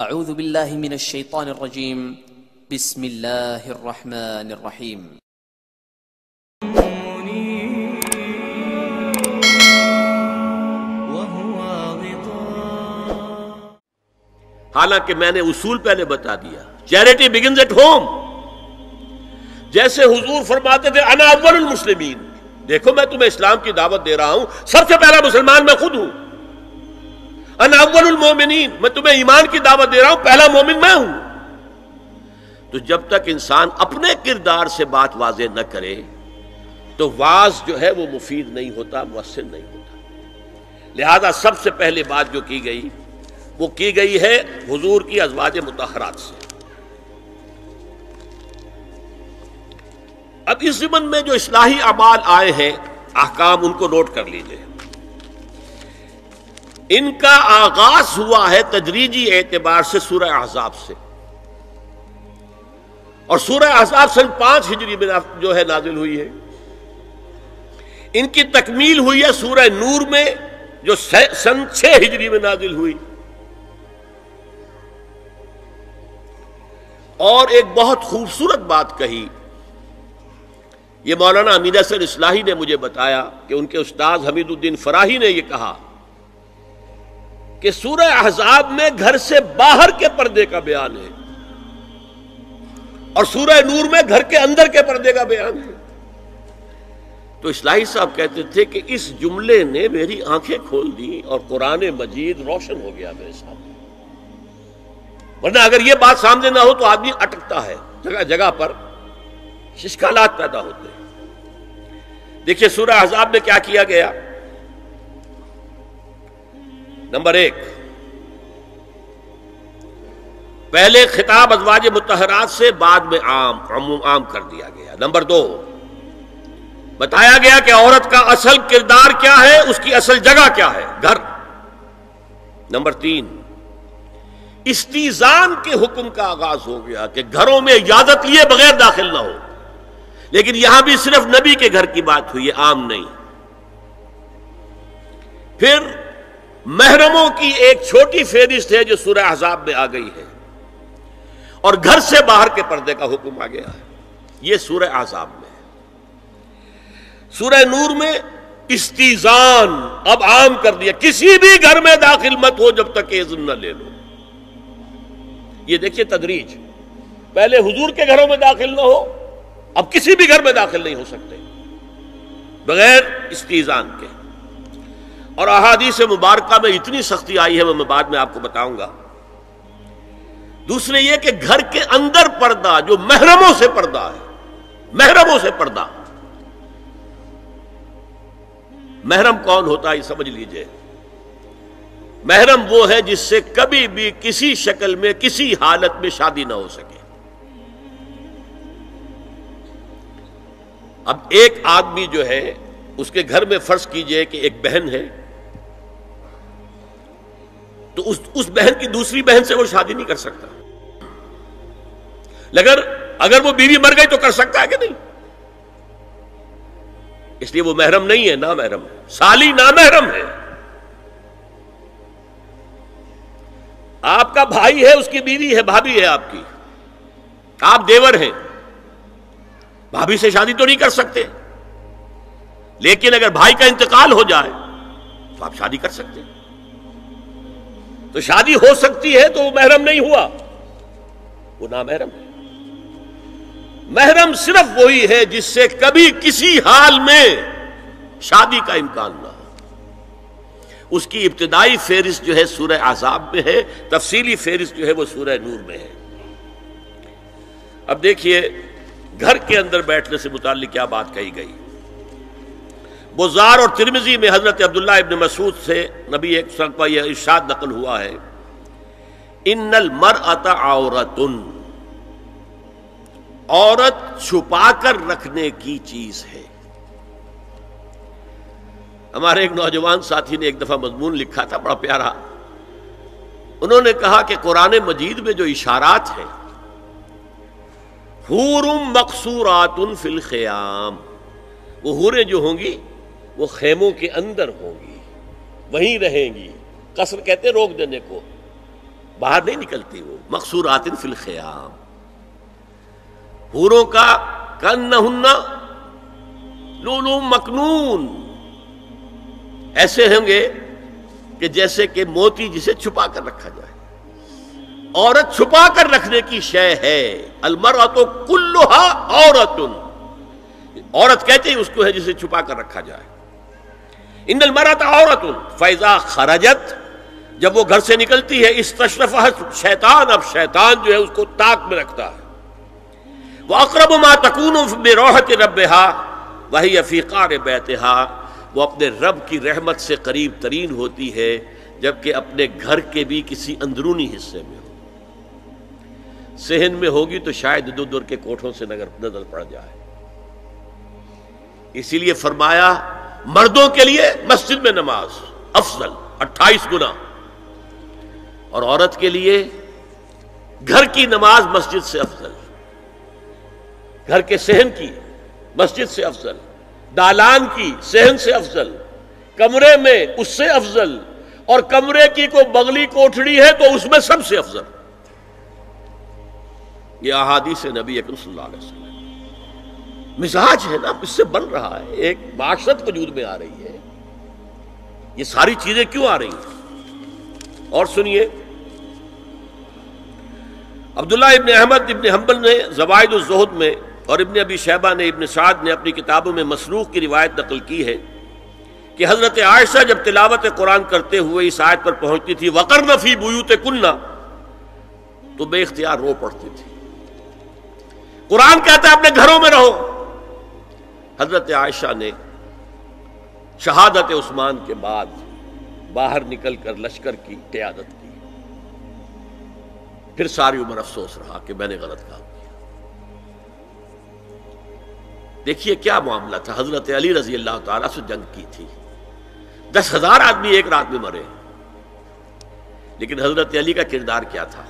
اعوذ باللہ من الشیطان الرجیم بسم اللہ الرحمن الرحیم حالانکہ میں نے اصول پہلے بتا دیا، چیریٹی بگنز ایٹ ہوم۔ جیسے حضور فرماتے تھے انا اول المسلمین، دیکھو میں تمہیں اسلام کی دعوت دے رہا ہوں، سب سے پہلا مسلمان میں خود ہوں۔ انا اول المومنین، میں تمہیں ایمان کی دعوت دے رہا ہوں، پہلا مومن میں ہوں۔ تو جب تک انسان اپنے کردار سے بات واضح نہ کرے تو واعظ جو ہے وہ مفید نہیں ہوتا، مؤثر نہیں ہوتا۔ لہذا سب سے پہلے بات جو کی گئی وہ کی گئی ہے حضور کی ازواج مطہرات سے۔ اب اس ضمن میں جو اصلاحی اعمال آئے ہیں، احکام ان کو نوٹ کر لیجئے۔ ان کا آغاز ہوا ہے تدریجی اعتبار سے سورہ احزاب سے، اور سورہ احزاب سن 5 ہجری میں جو ہے نازل ہوئی ہے۔ ان کی تکمیل ہوئی ہے سورہ نور میں جو سن 6 ہجری میں نازل ہوئی۔ اور ایک بہت خوبصورت بات کہی، یہ مولانا امین احسن اصلاحی نے مجھے بتایا کہ ان کے استاد حمید الدین فراہی نے یہ کہا کہ سورہ احزاب میں گھر سے باہر کے پردے کا بیان ہے اور سورہ نور میں گھر کے اندر کے پردے کا بیان ہے۔ تو اصلاحی صاحب کہتے تھے کہ اس جملے نے میری آنکھیں کھول دی اور قرآن مجید روشن ہو گیا میرے سامنے۔ ورنہ اگر یہ بات سامنے نہ ہو تو آدمی اٹکتا ہے، جگہ جگہ پر اشکالات پیدا ہوتے ہیں۔ دیکھیے سورہ احزاب میں کیا کیا گیا۔ نمبر 1، پہلے خطاب ازواج مطہرات سے، بعد میں عام کر دیا گیا۔ نمبر 2، بتایا گیا کہ عورت کا اصل کردار کیا ہے، اس کی اصل جگہ کیا ہے، گھر۔ نمبر 3، استیزان کے حکم کا آغاز ہو گیا کہ گھروں میں اجازت لیے بغیر داخل نہ ہو، لیکن یہاں بھی صرف نبی کے گھر کی بات ہوئی ہے، عام نہیں۔ پھر محرموں کی ایک چھوٹی فہرست ہے جو سورہ احزاب میں آ گئی ہے، اور گھر سے باہر کے پردے کا حکم آ گیا ہے، یہ سورہ احزاب میں ہے۔ سورہ نور میں استیزان اب عام کر دیا، کسی بھی گھر میں داخل مت ہو جب تک اذن نہ لے لو۔ یہ دیکھیے تدریج، پہلے حضور کے گھروں میں داخل نہ ہو، اب کسی بھی گھر میں داخل نہیں ہو سکتے بغیر استیزان کے۔ اور احادیث مبارکہ میں اتنی سختی آئی ہے وہ میں بعد میں آپ کو بتاؤں گا۔ دوسرے یہ کہ گھر کے اندر پردہ جو محرموں سے پردہ ہے، محرموں سے پردہ، محرم کون ہوتا ہے یہ سمجھ لیجئے۔ محرم وہ ہے جس سے کبھی بھی کسی شکل میں کسی حالت میں شادی نہ ہو سکے۔ اب ایک آدمی جو ہے اس کے گھر میں فرض کیجئے کہ ایک بہن ہے، تو اس بہن کی دوسری بہن سے وہ شادی نہیں کر سکتا، اگر وہ بیوی مر گئی تو کر سکتا ہے کہ نہیں؟ اس لیے وہ محرم نہیں ہے، نامحرم ہے، سالی نامحرم ہے۔ آپ کا بھائی ہے، اس کی بیوی ہے، بھابھی ہے آپ کی، آپ دیور ہیں، بھابھی سے شادی تو نہیں کر سکتے، لیکن اگر بھائی کا انتقال ہو جائے تو آپ شادی کر سکتے ہیں۔ تو شادی ہو سکتی ہے تو وہ محرم نہیں ہوا، وہ نامحرم ہے۔ محرم صرف وہی ہے جس سے کبھی کسی حال میں شادی کا امکان نہ ہو۔ اس کی ابتدائی فہرست جو ہے سورہ احزاب میں ہے، تفصیلی فہرست جو ہے وہ سورہ نور میں ہے۔ اب دیکھیے گھر کے اندر بیٹھنے سے متعلق کیا بات کہی گئی۔ بزار اور ترمذی میں حضرت عبداللہ ابن مسعود سے نبی ایک پر یہ ارشاد نقل ہوا ہے، ان المرأۃ عورۃ، عورت چھپا کر رکھنے کی چیز ہے۔ ہمارے ایک نوجوان ساتھی نے ایک دفعہ مضمون لکھا تھا بڑا پیارا، انہوں نے کہا کہ قرآن مجید میں جو اشارات ہیں، حور مقصورات فی الخیام، وہ حوریں جو ہوں گی وہ خیموں کے اندر ہوں گی، وہیں رہیں گی۔ قصر کہتے روک دینے کو، باہر نہیں نکلتی وہ. مقصورات فی الخیام، حوروں کا کانہن لؤلؤ مکنون، ایسے ہوں گے کہ جیسے کہ موتی جسے چھپا کر رکھا جائے. عورت چھپا کر رکھنے کی شے ہے. المرأۃ کلھا عورۃ، عورت کہتے ہیں اس کو ہے جسے چھپا کر رکھا جائے. ان المرأۃ عورۃ فاذا خرجت، جب وہ گھر سے نکلتی ہے، استشرفھا شیطان، اب شیطان جو ہے اس کو طاق میں رکھتا ہے. واقرب ما تکون برحمۃ ربھا وہی فی قعر بیتھا، وہ اپنے رب کی رحمت سے قریب ترین ہوتی ہے جبکہ اپنے گھر کے بھی کسی اندرونی حصے میں ہو. صحن میں ہوگی تو شاید ادھر ادھر کے کوٹھوں سے نظر پڑ جائے. اسی لیے فرمایا مردوں کے لیے مسجد میں نماز افضل 28 گنا، اور عورت کے لیے گھر کی نماز مسجد سے افضل، گھر کے صحن کی مسجد سے افضل، دالان کی صحن سے افضل، کمرے میں اس سے افضل، اور کمرے کی کوئی بغلی کوٹھڑی ہے تو اس میں سب سے افضل. یہ احادیث نبی اکرم صلی اللہ علیہ وسلم. مزاج ہے نا، اس سے بن رہا ہے، ایک معاشرت وجود میں آ رہی ہے. یہ ساری چیزیں کیوں آ رہی ہیں؟ اور سنیے، عبداللہ ابن احمد ابن حنبل نے زوائد الزہد میں اور ابن ابی شیبہ نے، ابن سعد نے اپنی کتابوں میں مسروق کی روایت نقل کی ہے کہ حضرت عائشہ جب تلاوت قرآن کرتے ہوئے اس آیت پر پہنچتی تھی وَقَرْنَ فِي بُيُوتِكُنَّ، تو بے اختیار رو پڑتی تھی. قرآن کہتا ہے اپنے گھروں میں رہو. حضرت عائشہ نے شہادت عثمان کے بعد باہر نکل کر لشکر کی قیادت کی. پھر ساری عمر افسوس رہا کہ میں نے غلط کام کیا. دیکھیے کیا معاملہ تھا. حضرت علی رضی اللہ تعالیٰ سے جنگ کی تھی، 10,000 آدمی ایک رات میں مرے، لیکن حضرت علی کا کردار کیا تھا؟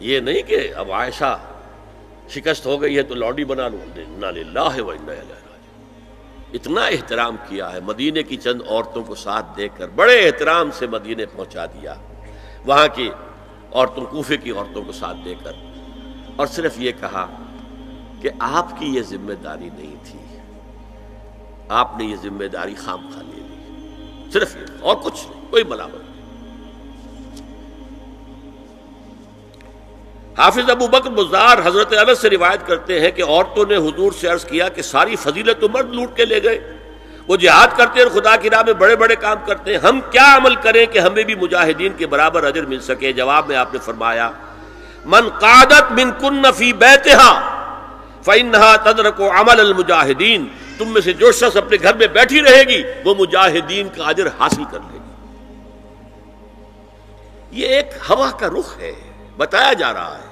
یہ نہیں کہ اب عائشہ شکست ہو گئی ہے تو لوڈی بنا لوں. انا للہ و انا الیہ راجعون. اتنا احترام کیا ہے، مدینے کی چند عورتوں کو ساتھ دے کر بڑے احترام سے مدینے پہنچا دیا، وہاں کی عورتوں، کوفے کی عورتوں کو ساتھ دے کر، اور صرف یہ کہا کہ آپ کی یہ ذمہ داری نہیں تھی، آپ نے یہ ذمہ داری خام خواہ لے لی. صرف یہ، اور کچھ نہیں، کوئی ملامت نہیں. حافظ ابو بکر بزار حضرت انس سے روایت کرتے ہیں کہ عورتوں نے حضور سے عرض کیا کہ ساری فضیلت تو مرد لوٹ کے لے گئے، وہ جہاد کرتے اور خدا کی راہ میں بڑے بڑے کام کرتے ہیں، ہم کیا عمل کریں کہ ہمیں بھی مجاہدین کے برابر اجر مل سکے؟ جواب میں آپ نے فرمایا من قعدت منکن فی بیتہا فإنہا تدرک عمل المجاہدین، تم میں سے جو شخص اپنے گھر میں بیٹھی رہے گی وہ مجاہدین کا اجر حاصل کر لے گی. یہ ایک ہوا کا رخ ہے، بتایا جا رہا ہے،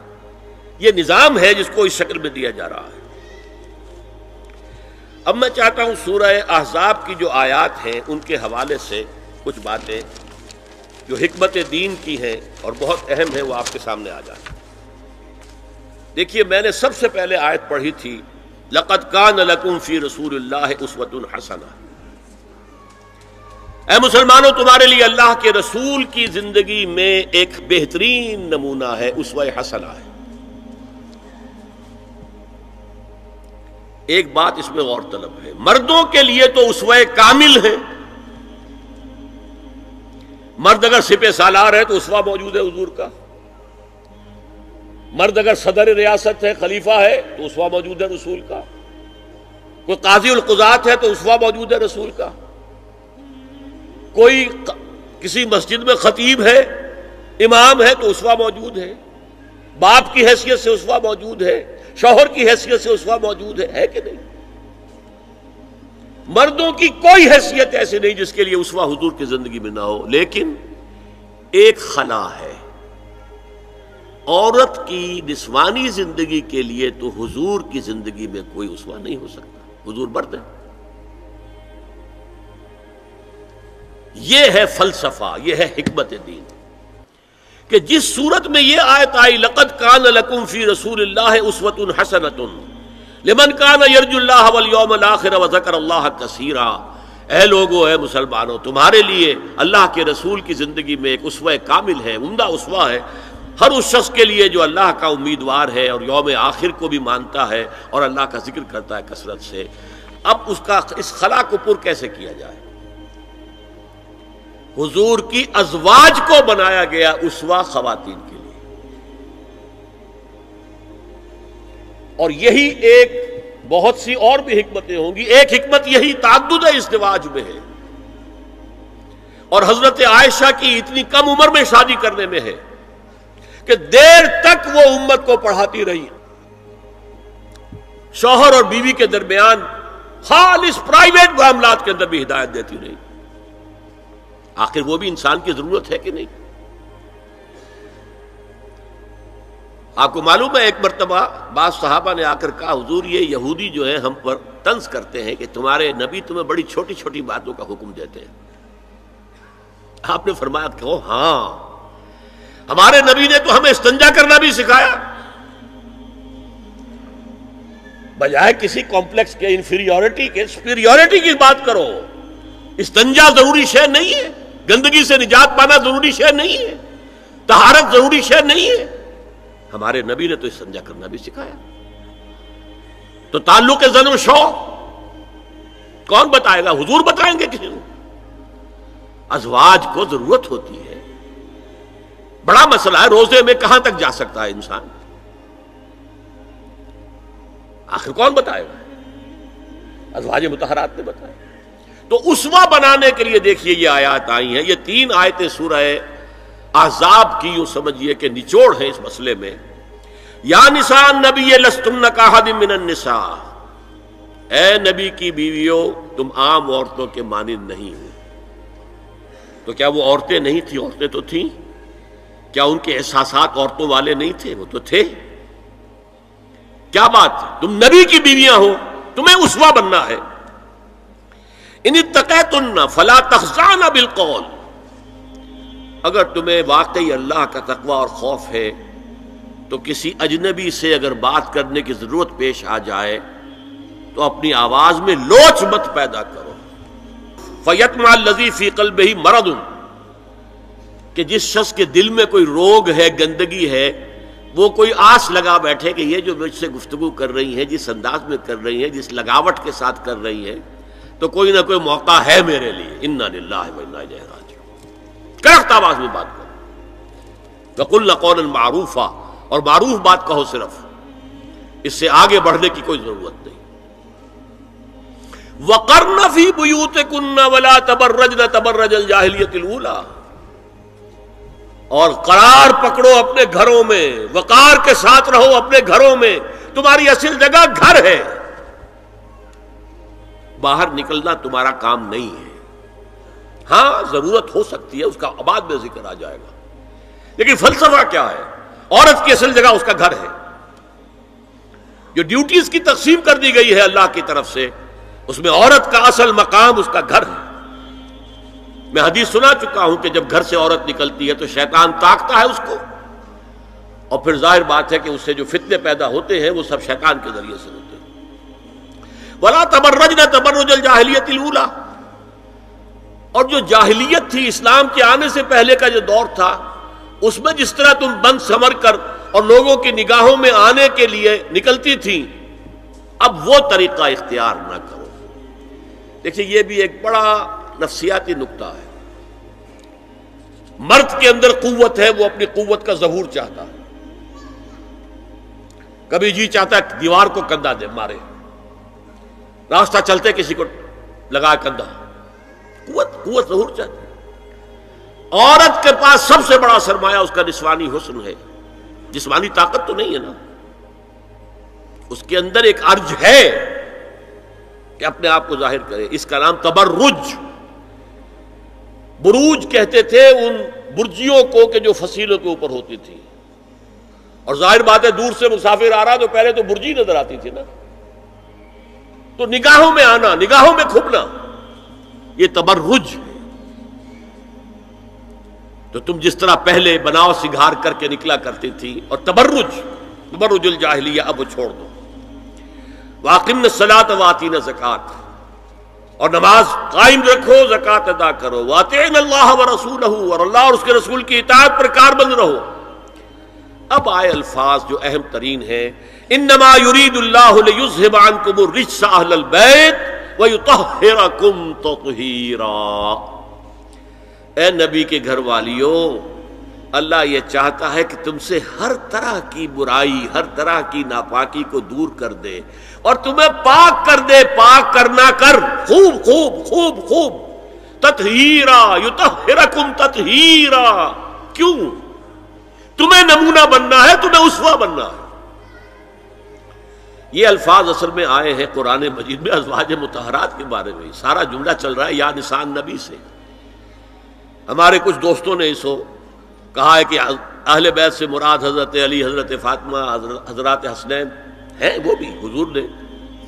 یہ نظام ہے جس کو اس شکل میں دیا جا رہا ہے. اب میں چاہتا ہوں سورہ احزاب کی جو آیات ہیں ان کے حوالے سے کچھ باتیں جو حکمت دین کی ہیں اور بہت اہم ہیں وہ آپ کے سامنے آ جائیں. دیکھیے میں نے سب سے پہلے آیت پڑھی تھی لَقَدْ كَانَ لَكُمْ فِي رَسُولِ اللَّهِ أُسْوَةٌ حَسَنَةٌ. اے مسلمانوں تمہارے لیے اللہ کے رسول کی زندگی میں ایک بہترین نمونہ ہے، اسوہ حسنہ ہے. ایک بات اس میں غور طلب ہے، مردوں کے لیے تو اسوہ کامل ہے. مرد اگر سپہ سالار ہے تو اسوہ موجود ہے حضور کا، مرد اگر صدر ریاست ہے، خلیفہ ہے تو اسوہ موجود ہے رسول کا، کوئی قاضی القضات ہے تو اسوہ موجود ہے رسول کا، کوئی کسی مسجد میں خطیب ہے، امام ہے تو اسوہ موجود ہے، باپ کی حیثیت سے اسوہ موجود ہے، شوہر کی حیثیت سے اسوہ موجود ہے کہ نہیں؟ مردوں کی کوئی حیثیت ایسی نہیں جس کے لیے اسوہ حضور کی زندگی میں نہ ہو. لیکن ایک خلا ہے، عورت کی نسوانی زندگی کے لیے تو حضور کی زندگی میں کوئی اسوہ نہیں ہو سکتا. حضور مرد ہے. یہ ہے فلسفہ، یہ ہے حکمت دین کہ جس صورت میں یہ آیت آئی لَقَدْ كَانَ لَكُمْ فِي رَسُولِ اللَّهِ أُسْوَةٌ حَسَنَةٌ لِمَنْ كَانَ يَرْجُو اللَّهَ وَالْيَوْمَ الْآخِرَ وَذَكَرَ اللَّهَ كَثِيرًا، اے لوگو، اے مسلمانوں، تمہارے لیے اللہ کے رسول کی زندگی میں ایک اسوہ کامل ہے، عمدہ اسوہ ہے، ہر اس شخص کے لیے جو اللہ کا امیدوار ہے اور یوم آخر کو بھی مانتا ہے اور اللہ کا ذکر کرتا ہے کثرت سے۔ اب اس خلا کو پر کیسے کیا جائے؟ حضور کی ازواج کو بنایا گیا اسوہ خواتین کے لیے، اور یہی ایک بہت سی اور بھی حکمتیں ہوں گی۔ ایک حکمت یہی تعدد ازدواج میں ہے، اور حضرت عائشہ کی اتنی کم عمر میں شادی کرنے میں ہے کہ دیر تک وہ امت کو پڑھاتی رہی، شوہر اور بیوی کے درمیان خالص پرائیویٹ معاملات کے اندر بھی ہدایت دیتی رہی۔ آخر وہ بھی انسان کی ضرورت ہے کہ نہیں؟ آپ کو معلوم ہے ایک مرتبہ بعض صحابہ نے آ کر کہا، حضور یہ یہودی جو ہے ہم پر طنز کرتے ہیں کہ تمہارے نبی تمہیں بڑی چھوٹی چھوٹی باتوں کا حکم دیتے ہیں۔ آپ نے فرمایا کہ ہاں، ہمارے نبی نے تو ہمیں استنجا کرنا بھی سکھایا، بجائے کسی کمپلیکس کے انفیریورٹی کے سپیریورٹی کی بات کرو۔ استنجا ضروری شے نہیں ہے، گندگی سے نجات پانا ضروری شے نہیں ہے، طہارت ضروری شے نہیں ہے، ہمارے نبی نے تو استنجا کرنا بھی سکھایا۔ تو تعلق زن و شو کون بتائے گا؟ حضور بتائیں گے کسی کو؟ ازواج کو ضرورت ہوتی ہے، بڑا مسئلہ ہے، روزے میں کہاں تک جا سکتا ہے انسان؟ آخر کون بتائے گا؟ ازواج مطہرات نے بتایا۔ تو اسوہ بنانے کے لیے دیکھیے یہ آیات آئی ہیں، یہ 3 آیتیں سورہ احزاب کی، یوں سمجھیے کہ نچوڑ ہے اس مسئلے میں۔ یا نساء النبی لستن کاحد من النساء، اے نبی کی بیویوں تم عام عورتوں کے مانند نہیں ہو۔ تو کیا وہ عورتیں نہیں تھیں؟ عورتیں تو تھیں۔ کیا ان کے احساسات عورتوں والے نہیں تھے؟ وہ تو تھے۔ کیا بات ہے؟ تم نبی کی بیویاں ہو، تمہیں اسوہ بننا ہے۔ ان اتقیتن فلا تخضعن بالقول، اگر تمہیں واقعی اللہ کا تقوی اور خوف ہے تو کسی اجنبی سے اگر بات کرنے کی ضرورت پیش آ جائے تو اپنی آواز میں لوچ مت پیدا کرو۔ فیطمع الذی فی قلبہ مرض، کہ جس شخص کے دل میں کوئی روگ ہے، گندگی ہے، وہ کوئی آس لگا بیٹھے کہ یہ جو مجھ سے گفتگو کر رہی ہیں، جس انداز میں کر رہی ہیں، جس لگاوٹ کے ساتھ کر رہی ہیں، تو کوئی نہ کوئی موقع ہے میرے لیے۔ انا للہ و انا الیہ راجعون، کڑک آواز میں بات کرو۔ وقلن قولا معروفا، اور معروف بات کہو، صرف اس سے آگے بڑھنے کی کوئی ضرورت نہیں۔ وقرن فی بیوتکن ولا تبرجن تبرج الجاہلیۃ الاولی، اور قرار پکڑو اپنے گھروں میں، وقار کے ساتھ رہو اپنے گھروں میں، تمہاری اصل جگہ گھر ہے، باہر نکلنا تمہارا کام نہیں ہے۔ ہاں ضرورت ہو سکتی ہے، اس کا بعد میں ذکر آ جائے گا، لیکن فلسفہ کیا ہے؟ عورت کی اصل جگہ اس کا گھر ہے۔ جو ڈیوٹیز کی تقسیم کر دی گئی ہے اللہ کی طرف سے، اس میں عورت کا اصل مقام اس کا گھر ہے۔ میں حدیث سنا چکا ہوں کہ جب گھر سے عورت نکلتی ہے تو شیطان تاکتا ہے اس کو، اور پھر ظاہر بات ہے کہ اس سے جو فتنے پیدا ہوتے ہیں وہ سب شیطان کے ذریعے سے ہوتے ہیں۔ وَلَا تَبَرَّجْنَ تَبَرُّجَ الْجَاهِلِيَّةِ الْأُولَىٰ، اور جو جاہلیت تھی، اسلام کے آنے سے پہلے کا جو دور تھا، اس میں جس طرح تم بند سمر کر اور لوگوں کی نگاہوں میں آنے کے لیے نکلتی تھی، اب وہ طریقہ اختیار نہ کرو۔ دیکھیے یہ بھی ایک بڑا نفسیاتی نکتہ ہے۔ مرد کے اندر قوت ہے، وہ اپنی قوت کا ظہور چاہتا ہے، کبھی جی چاہتا ہے دیوار کو کندھا دے مارے، راستہ چلتے کسی کو لگا کندھا، قوت ظہور چاہتی ہے۔ عورت کے پاس سب سے بڑا سرمایہ اس کا نسوانی حسن ہے، جسمانی طاقت تو نہیں ہے نا، اس کے اندر ایک ارج ہے کہ اپنے آپ کو ظاہر کرے۔ اس کا نام تبرج، بروج کہتے تھے ان برجیوں کو کہ جو فصیلوں کے اوپر ہوتی تھی، اور ظاہر بات ہے دور سے مسافر آ رہا تو پہلے تو برجی نظر آتی تھی نا، تو نگاہوں میں آنا، نگاہوں میں کھپنا، یہ تبرج ہے۔ تو تم جس طرح پہلے بناؤ سنگھار کر کے نکلا کرتی تھی، اور تبرج الجاہلیہ اب وہ چھوڑ دو۔ وَأَقِمْنَ الصَّلَاةَ وَآتِينَ الزَّكَاةَ، اور نماز قائم رکھو، زکوٰۃ ادا کرو، وَأَطِیعُوا اللَّهَ وَرَسُولَهُ، اور اللہ اور اس کے رسول کی اطاعت پر کاربند رہو۔ اب آئے الفاظ جو اہم ترین ہیں، انما یرید اللہ لیذھب عنکم الرجس اہل البیت ویطہرکم تطہیرا۔ اے نبی کے گھر والیو، اللہ یہ چاہتا ہے کہ تم سے ہر طرح کی برائی، ہر طرح کی ناپاکی کو دور کر دے اور تمہیں پاک کر دے۔ پاک کرنا کر، خوب خوب خوب خوب، تطہیرا، یطہرکم تطہیرا۔ کیوں؟ تمہیں نمونہ بننا ہے، تمہیں اسوہ بننا ہے۔ یہ الفاظ اصل میں آئے ہیں قرآن مجید میں ازواج مطہرات کے بارے میں۔ سارا جملہ چل رہا ہے یا نساء نبی سے۔ ہمارے کچھ دوستوں نے اسو کہا ہے کہ اہل بیت سے مراد حضرت علی، حضرت فاطمہ، حضرات حسنین ہیں۔ وہ بھی حضور نے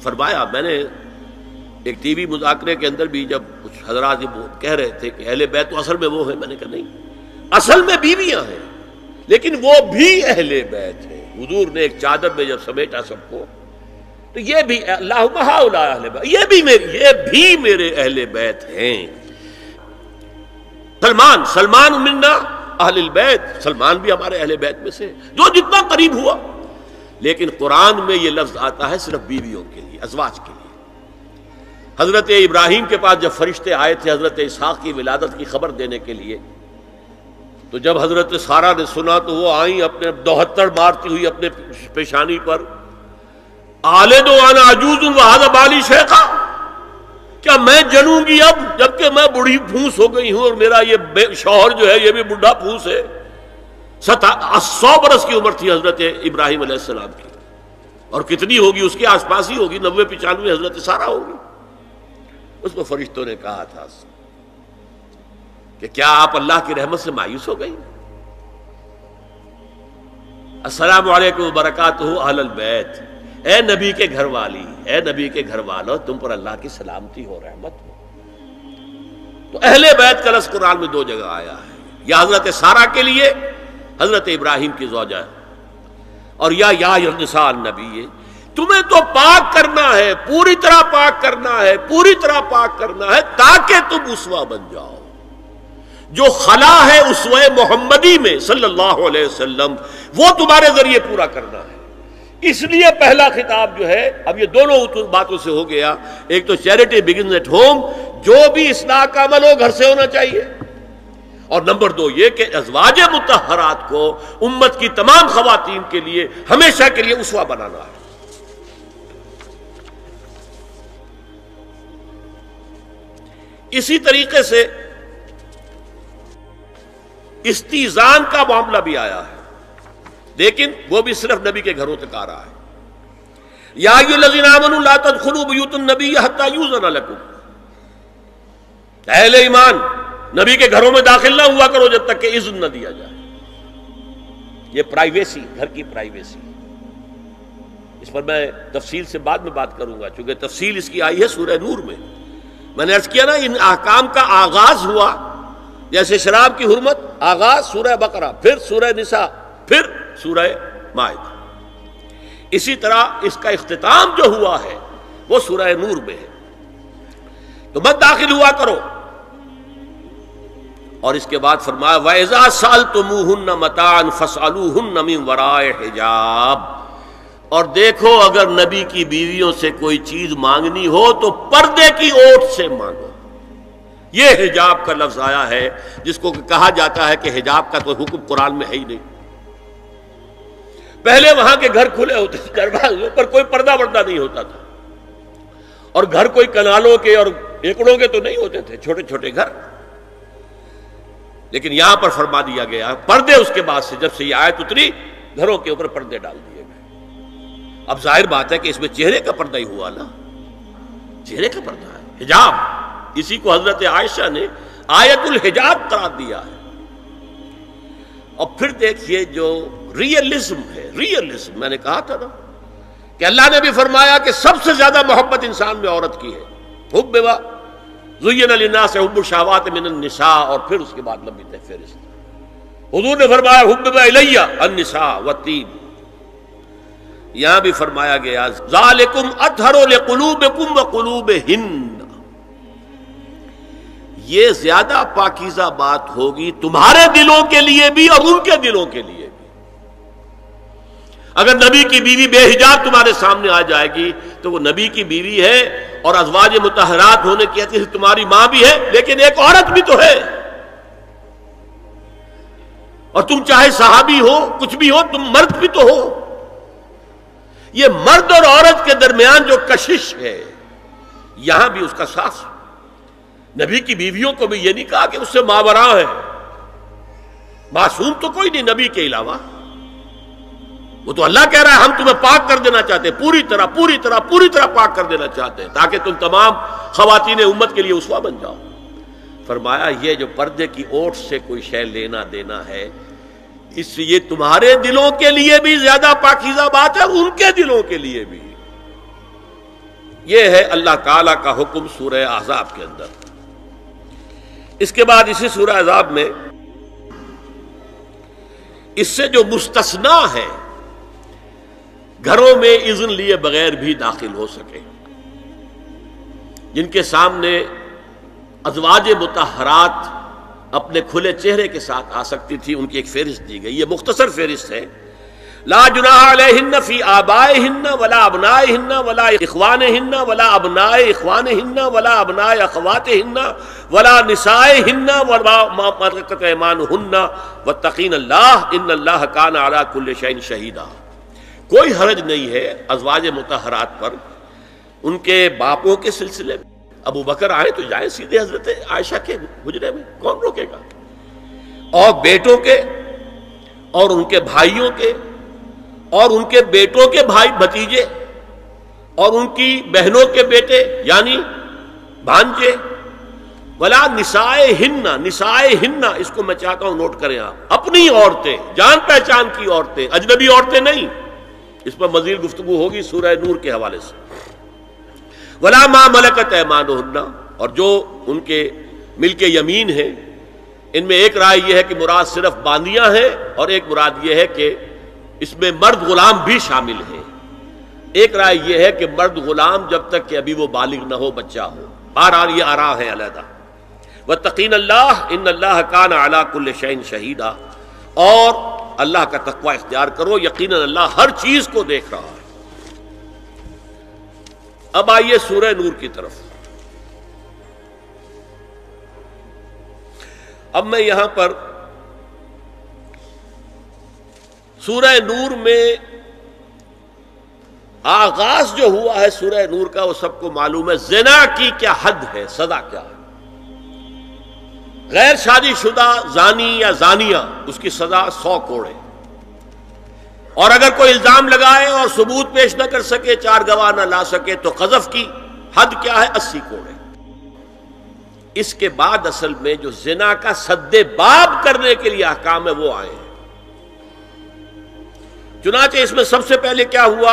فرمایا، میں نے ایک ٹی وی مذاکرے کے اندر بھی جب کچھ حضرات کہہ رہے تھے کہ اہل بیت تو اصل میں وہ ہیں، میں نے کہا نہیں، اصل میں بیویاں ہیں لیکن وہ بھی اہل بیت ہیں۔ حضور نے ایک چادر میں جب سمیٹا سب کو، تو یہ بھی اللہم ہؤلاء اہل بیت، یہ بھی میرے اہل بیت ہیں۔ سلمان منا اہل البیت، سلمان بھی ہمارے اہل بیت میں سے، جو جتنا قریب ہوا۔ لیکن قرآن میں یہ لفظ آتا ہے صرف بیویوں کے لیے، ازواج کے لیے۔ حضرت ابراہیم کے پاس جب فرشتے آئے تھے حضرت اسحاق کی ولادت کی خبر دینے کے لیے، تو جب حضرت سارہ نے سنا تو وہ آئیں اپنے دوہتر مارتی ہوئی اپنے پیشانی پر، آلد وانا عجوز وہذا بالی شیخا، کیا میں جنوں گی اب جبکہ میں بوڑھی پھونس ہو گئی ہوں اور میرا یہ شوہر جو ہے یہ بھی بوڑھا پھونس ہے۔ 100 برس کی عمر تھی حضرت ابراہیم علیہ السلام کی، اور کتنی ہوگی اس کے آس پاس ہی ہوگی، 90-95 حضرت سارہ ہوگی۔ اس کو فرشتوں نے کہا تھا کہ کیا آپ اللہ کی رحمت سے مایوس ہو گئی؟ السلام علیکم وبرکاتہ اہل البیت، اے نبی کے گھر والی، اے نبی کے گھر والو، تم پر اللہ کی سلامتی ہو، رحمت ہو۔ تو اہل بیت کا لفظ قرآن میں 2 جگہ آیا ہے، یا حضرت سارہ کے لیے حضرت ابراہیم کی زوجہ، اور یا نساء النبی، تمہیں تو پاک کرنا ہے، پوری طرح پاک کرنا ہے، پوری طرح پاک کرنا ہے تاکہ تم اسوہ بن جاؤ۔ جو خلا ہے اسوہ محمدی میں صلی اللہ علیہ وسلم، وہ تمہارے ذریعے پورا کرنا ہے۔ اس لیے پہلا خطاب جو ہے، اب یہ دونوں باتوں سے ہو گیا، ایک تو چیریٹی بگنز ایٹ ہوم، جو بھی اصلاح کا عمل ہو گھر سے ہونا چاہیے، اور نمبر 2 یہ کہ ازواج مطہرات کو امت کی تمام خواتین کے لیے ہمیشہ کے لیے اسوہ بنانا ہے۔ اسی طریقے سے استیزان کا معاملہ بھی آیا ہے، لیکن وہ بھی صرف نبی کے گھروں تک آ رہا ہے۔ یا ایھا الذین آمنوا لا تدخلوا بیوت النبی حتی یؤذن لکم، اہل ایمان نبی کے گھروں میں داخل نہ ہوا کرو جب تک کہ اذن نہ دیا جائے۔ یہ پرائیویسی، گھر کی پرائیویسی، اس پر میں تفصیل سے بعد میں بات کروں گا، چونکہ تفصیل اس کی آئی ہے سورہ نور میں۔ میں نے عرض کیا نا، ان احکام کا آغاز ہوا جیسے شراب کی حرمت، آغاز سورہ بقرہ، پھر سورہ نساء، پھر سورہ مائدہ۔ اسی طرح اس کا اختتام جو ہوا ہے وہ سورہ نور میں ہے۔ تو مت داخل ہوا کرو، اور اس کے بعد فرمایا وَإِذَا سَأَلْتُمُوهُنَّ مَتَاعًا فَاسْأَلُوهُنَّ مِنْ وَرَاءِ حِجَابٍ، اور دیکھو اگر نبی کی بیویوں سے کوئی چیز مانگنی ہو تو پردے کی اوٹ سے مانگو۔ یہ حجاب کا لفظ آیا ہے جس کو کہا جاتا ہے کہ حجاب کا تو حکم قرآن میں ہے ہی نہیں۔ پہلے وہاں کے گھر کھلے ہوتے تھے، دروازوں پر کوئی پردہ وردہ نہیں ہوتا تھا، اور گھر کوئی کنالوں کے اور ایکڑوں کے تو نہیں ہوتے تھے، چھوٹے چھوٹے گھر۔ لیکن یہاں پر فرما دیا گیا پردے، اس کے بعد سے جب سے یہ آیت اتری گھروں کے اوپر پردے ڈال دیے گئے۔ اب ظاہر بات ہے کہ اس میں چہرے کا پردہ ہی ہوا نا، چہرے کا پردہ ہے حجاب، اسی کو حضرت عائشہ نے آیت الحجاب قرار دیا ہے۔ اور پھر دیکھیے جو ریئلزم ہے، ریئلزم میں نے کہا تھا نا کہ اللہ نے بھی فرمایا کہ سب سے زیادہ محبت انسان میں عورت کی ہے، حب زین للناس حب الشہوات من النساء، اور پھر اس کے بعد لمبی فہرست۔ حضور نے فرمایا حبب الی النساء والطیب، یہاں بھی فرمایا گیا ذالکم اطہر لقلوبکم وقلوبہن، یہ زیادہ پاکیزہ بات ہوگی تمہارے دلوں کے لیے بھی اور ان کے دلوں کے لیے بھی۔ اگر نبی کی بیوی بے حجاب تمہارے سامنے آ جائے گی تو وہ نبی کی بیوی ہے اور ازواج مطہرات ہونے کی حیثیت سے تمہاری ماں بھی ہے، لیکن ایک عورت بھی تو ہے، اور تم چاہے صحابی ہو کچھ بھی ہو، تم مرد بھی تو ہو۔ یہ مرد اور عورت کے درمیان جو کشش ہے یہاں بھی اس کا ساس۔ نبی کی بیویوں کو بھی یہ نہیں کہا کہ اس سے ماوراء ہے، معصوم تو کوئی نہیں نبی کے علاوہ، وہ تو اللہ کہہ رہا ہے ہم تمہیں پاک کر دینا چاہتے ہیں، پوری طرح پاک کر دینا چاہتے ہیں تاکہ تم تمام خواتین امت کے لیے اسوہ بن جاؤ۔ فرمایا یہ جو پردے کی اوٹ سے کوئی شے لینا دینا ہے، اس سے یہ تمہارے دلوں کے لیے بھی زیادہ پاکیزہ بات ہے اور ان کے دلوں کے لیے بھی۔ یہ ہے اللہ تعالی کا حکم سورہ احزاب کے اندر۔ اس کے بعد اسی سورہ احزاب میں اس سے جو مستثنا ہے، گھروں میں اذن لیے بغیر بھی داخل ہو سکے، جن کے سامنے ازواج مطہرات اپنے کھلے چہرے کے ساتھ آ سکتی تھی، ان کی ایک فہرست دی گئی۔ یہ مختصر فہرست ہے۔ لا جناح علیہن فی آبائہن ولا ابنائہن ولا اخوانہن ولا ابناء اخوانہن ولا ابناء اخواتہن ولا نسائہن ولا ما ملکت ایمانہن واتقین اللہ ان اللہ کان علی کل شیء شہیدا۔ کوئی حرج نہیں ہے ازواج مطہرات پر ان کے باپوں کے سلسلے میں۔ ابو بکر آئے تو جائیں سیدھے حضرت عائشہ کے حجرے میں، کون روکے گا؟ اور بیٹوں کے اور ان کے بھائیوں کے اور ان کے بیٹوں کے بھائی بھتیجے اور ان کی بہنوں کے بیٹے یعنی بھانجے، ولا نسائہن، نسائہن اس کو میں چاہتا ہوں نوٹ کریں آپ، اپنی عورتیں، جان پہچان کی عورتیں، اجنبی عورتیں نہیں۔ اس پر مزید گفتگو ہوگی سورہ نور کے حوالے سے۔ ولا ما ملکت ایمانہن، اور جو ان کے ملک یمین ہیں، ان میں ایک رائے یہ ہے کہ مراد صرف باندیاں ہیں اور ایک مراد یہ ہے کہ اس میں مرد غلام بھی شامل ہیں۔ ایک رائے یہ ہے کہ مرد غلام جب تک کہ ابھی وہ بالغ نہ ہو، بچہ ہو۔ بہرحال یہ آراء ہے علیحدہ۔ واتقین اللہ ان اللہ کان علی کل شیء شہیدا، اور اللہ کا تقوی اختیار کرو، یقیناً اللہ ہر چیز کو دیکھ رہا ہے۔ اب آئیے سورہ نور کی طرف۔ اب میں یہاں پر سورہ نور میں آغاز جو ہوا ہے سورہ نور کا، وہ سب کو معلوم ہے۔ زنا کی کیا حد ہے، سزا کیا ہے؟ غیر شادی شدہ زانی یا زانیہ، اس کی سزا 100 کوڑے، اور اگر کوئی الزام لگائے اور ثبوت پیش نہ کر سکے، 4 گواہ نہ لا سکے، تو قذف کی حد کیا ہے؟ 80 کوڑے۔ اس کے بعد اصل میں جو زنا کا سد باب کرنے کے لیے احکام ہے وہ آئے ہیں۔ چنانچہ اس میں سب سے پہلے کیا ہوا؟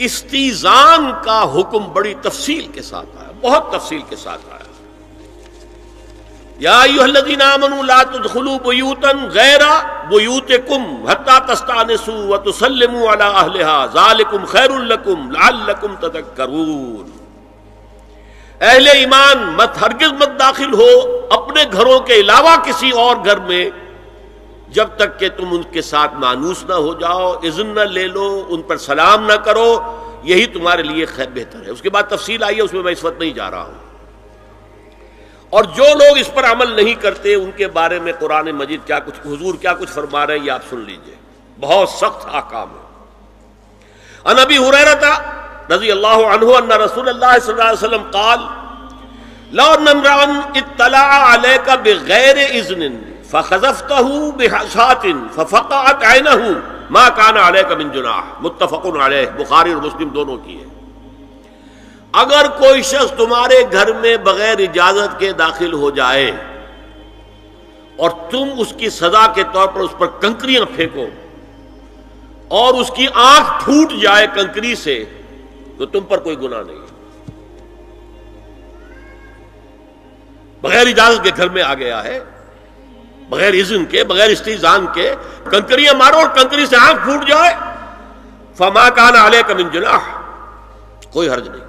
استیزان کا حکم بڑی تفصیل کے ساتھ آیا، بہت تفصیل کے ساتھ آیا۔ یا ایھا الذین آمنوا لا تدخلوا بیوتا غیر بیوتکم حتی تستأنسوا وتسلموا علی اہلها ذالکم خیر لکم لعلکم تذکرون۔ اہل ایمان ہرگز مت داخل ہو اپنے گھروں کے علاوہ کسی اور گھر میں جب تک کہ تم ان کے ساتھ مانوس نہ ہو جاؤ، اذن نہ لے لو، ان پر سلام نہ کرو، یہی تمہارے لیے خیر بہتر ہے۔ اس کے بعد تفصیل آئی ہے، اس میں میں اس وقت نہیں جا رہا ہوں۔ اور جو لوگ اس پر عمل نہیں کرتے ان کے بارے میں قرآن مجید کیا کچھ، حضور کیا کچھ فرما رہے ہیں یہ آپ سن لیجئے، بہت سخت احکام ہے۔ عن ابی ہریرہ رضی اللہ عنہ ان رسول اللہ صلی اللہ علیہ وسلم قال لو ان امرأ اطلع علیک بغیر اذن فخذفته بحشاة ففقعت عینہ ما کان علیک من جناح، متفق علیہ، بخاری اور مسلم دونوں کی ہے۔ اگر کوئی شخص تمہارے گھر میں بغیر اجازت کے داخل ہو جائے اور تم اس کی سزا کے طور پر اس پر کنکریاں پھینکو اور اس کی آنکھ پھوٹ جائے کنکری سے، تو تم پر کوئی گناہ نہیں ہے۔ بغیر اجازت کے گھر میں آ گیا ہے، بغیر اذن کے، بغیر استئذان کے کنکریاں مارو اور کنکری سے آنکھ پھوٹ جائے، فما کان علیک من جناح، کوئی حرج نہیں۔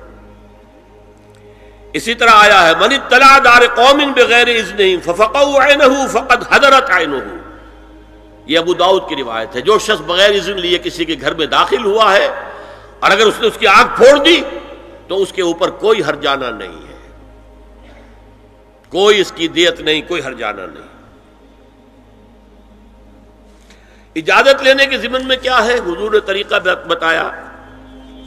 اسی طرح آیا ہے من اطلع دار قوم بغیر اذنہم ففقعوا عینہ فقد حضرت عینہ، یہ ابو داؤد کی روایت ہے۔ جو شخص بغیر اذن لیے کسی کے گھر میں داخل ہوا ہے اور اگر اس نے اس کی آنکھ پھوڑ دی تو اس کے اوپر کوئی ہرجانہ نہیں ہے، کوئی اس کی دیت نہیں، کوئی ہرجانہ نہیں۔ اجازت لینے کے ضمن میں کیا ہے؟ حضور نے طریقہ بتایا،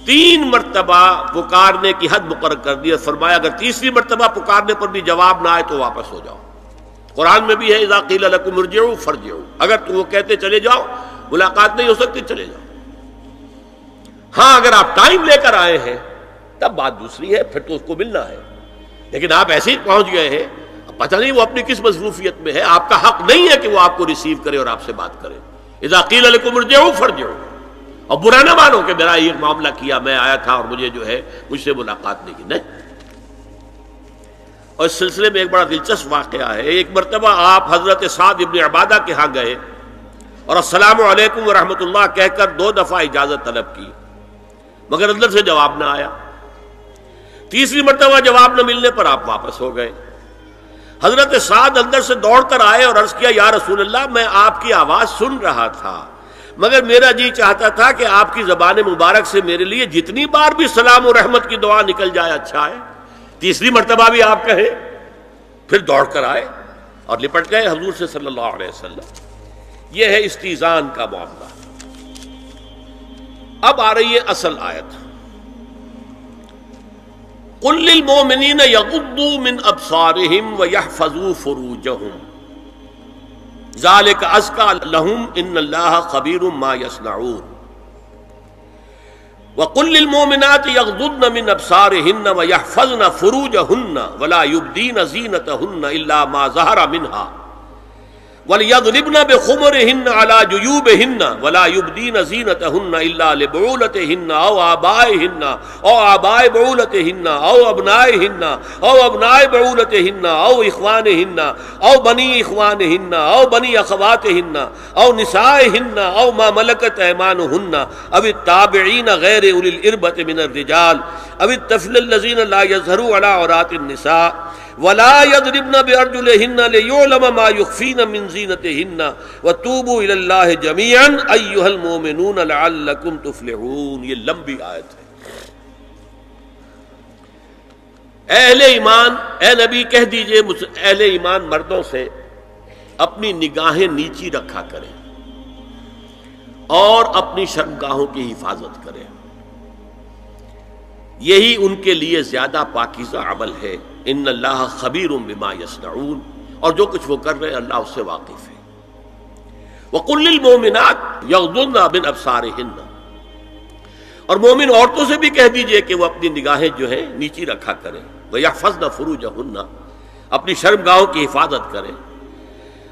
3 مرتبہ پکارنے کی حد مقرر کر دی، فرمایا اگر تیسری مرتبہ پکارنے پر بھی جواب نہ آئے تو واپس ہو جاؤ۔ قرآن میں بھی ہے اذا قیل لکم ارجعوا فارجعوا، اگر تو وہ کہتے چلے جاؤ، ملاقات نہیں ہو سکتی، چلے جاؤ۔ ہاں اگر آپ ٹائم لے کر آئے ہیں تب بات دوسری ہے، پھر تو اس کو ملنا ہے، لیکن آپ ایسے ہی پہنچ گئے ہیں، پتہ نہیں وہ اپنی کس مصروفیت میں ہے، آپ کا حق نہیں ہے کہ وہ آپ کو ریسیو کرے اور آپ سے بات کرے۔ اذا قیل لکم ارجعوا فارجعوا، اور برا نہ مانو کہ میرا یہ معاملہ کیا، میں آیا تھا اور مجھے جو ہے مجھ سے ملاقات نہیں کی، نہیں۔ اور اس سلسلے میں ایک بڑا دلچسپ واقعہ ہے۔ ایک مرتبہ آپ حضرت سعد ابن عبادہ کے ہاں گئے اور السلام علیکم ورحمۃ اللہ کہہ کر 2 دفعہ اجازت طلب کی، مگر اندر سے جواب نہ آیا۔ تیسری مرتبہ جواب نہ ملنے پر آپ واپس ہو گئے۔ حضرت سعد اندر سے دوڑ کر آئے اور عرض کیا یا رسول اللہ، میں آپ کی آواز سن رہا تھا مگر میرا جی چاہتا تھا کہ آپ کی زبان مبارک سے میرے لیے جتنی بار بھی سلام و رحمت کی دعا نکل جائے اچھا ہے، تیسری مرتبہ بھی آپ کہیں۔ پھر دوڑ کر آئے اور لپٹ گئے حضور سے صلی اللہ علیہ وسلم۔ یہ ہے استیزان کا معاملہ۔ اب آ رہی ہے اصل آیت، قل للمؤمنین یغضوا من ابصارہم ویحفظوا فروجہم ذالک ازکی لہم ان اللہ خبیر ما یصنعون وقل للمؤمنات یغضضن من ابصارہن ویحفظن فروجہن ولا یبدین زینتہن الا ما ظہر منہا وَلْيَضْرِبْنَ بِخُمُرِهِنَّ عَلَى جُيُوبِهِنَّ وَلَا يُبْدِينَ زِينَتَهُنَّ إِلَّا لِبُعُولَتِهِنَّ أَوْ آبَائِهِنَّ أَوْ آبَاءِ بُعُولَتِهِنَّ أَوْ أَبْنَائِهِنَّ أَوْ أَبْنَاءِ بُعُولَتِهِنَّ أَوْ إِخْوَانِهِنَّ أَوْ بَنِي إِخْوَانِهِنَّ أَوْ بَنِي أَخَوَاتِهِنَّ أَوْ نِسَائِهِنَّ أَوْ مَا مَلَكَتْ أَيْمَانُهُنَّ أَوِ التَّابِعِينَ غَيْرِ أُولِي الْإِرْبَةِ مِنَ الرِّجَالِ أَوِ الطَّفْلِ الَّذِينَ لَا يَظْهَرُوا عَلَى عَوْرَاتِ النِّسَاءِ وَلَا يَضْرِبْنَ بِأَرْجُلِهِنَّ لِيُعْلَمَ مَا يُخْفِينَ مِنْ زِينَتِهِنَّ وَتُوبُوا إِلَى اللَّهِ جَمِيعًا أَيُّهَا الْمُؤْمِنُونَ لَعَلَّكُمْ تُفْلِحُونَ۔ یہ لمبی آیت ہے۔ اہل ایمان، اے نبی کہہ دیجئے اہل ایمان مردوں سے اپنی نگاہیں نیچی رکھا کریں اور اپنی شرمگاہوں کی حفاظت کریں، یہی ان کے لیے زیادہ پاکیزہ عمل ہے۔ ان اللہ خبیر بما یصنعون، اور جو کچھ وہ کر رہے ہیں اللہ اس سے واقف ہے۔ وَقُلْ لِلْمُؤْمِنَاتِ يَغْضُضْنَ مِنْ أَبْصَارِهِنَّ، اور مومن عورتوں سے بھی کہہ دیجئے کہ وہ اپنی نگاہیں جو ہے نیچی رکھا کریں، وَيَحْفَظْنَ فُرُوجَهُنَّ، اپنی شرمگاہوں کی حفاظت کریں،